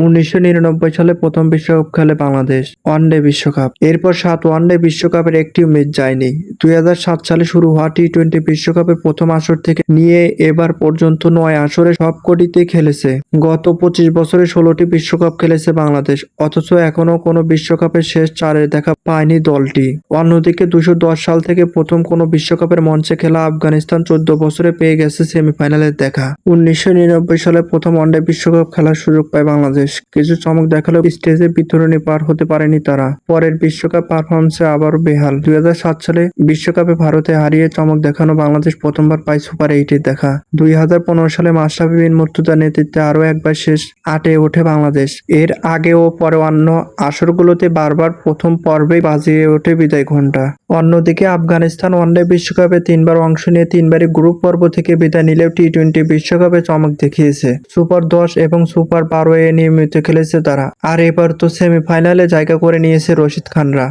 1999 সালে প্রথম বিশ্বকাপ খেলে বাংলাদেশ ওয়ানডে বিশ্বকাপ। এরপর 7 ওয়ানডে বিশ্বকাপের একটিও ম্যাচ যায়নি। 2007 সালে শুরু হওয়া টি-20 বিশ্বকাপের প্রথম আসর থেকে নিয়ে এবার পর্যন্ত 9 আসরে সবকটিতেই খেলেছে। গত 25 বছরে 16টি বিশ্বকাপ খেলেছে বাংলাদেশ, অথচ এখনো কোনো বিশ্বকাপের শেষ চারে দেখা পায়নি দলটি। অন্যদিকে 2010 সাল থেকে প্রথম কোনো বিশ্বকাপের মঞ্চে খেলা আফগানিস্তান 14 বছরে পেয়ে গেছে সেমিফাইনালের দেখা। 1999 সালে প্রথম ওয়ানডে বিশ্বকাপ খেলার সুযোগ পায় বাংলাদেশ। কিছু চমক দেখালেও স্টেজে বিতরণী পার হতে পারেনি তারা। পরের বিশ্বকাপ পারফরম্যান্সে আবারও বেহাল। 2007 সালে বিশ্বকাপে ভারতে হারিয়ে চমক দেখানো বাংলাদেশ প্রথমবার পায় সুপার 8-এর দেখা। 2015 সালে মাশরাফি বিন মুর্তজার নেতৃত্বে আরও একবার শেষ 8-এ ওঠে বাংলাদেশ। এর আগে ও পরে অন্য আসরগুলোতে বারবার প্রথম পর্বেই বাজিয়ে ওঠে বিদায় ঘণ্টা। অন্যদিকে আফগানিস্তান ওয়ানডে বিশ্বকাপে 3বার অংশ নিয়ে 3বারই গ্রুপ পর্ব থেকে বিদায় নিলেও টি-20 বিশ্বকাপে চমক দেখিয়েছে। সুপার 10 এবং সুপার 12-এ নিয়মিত খেলেছে তারা। আর এবার তো সেমিফাইনালে জায়গা করে নিয়েছে রশিদ খানরা।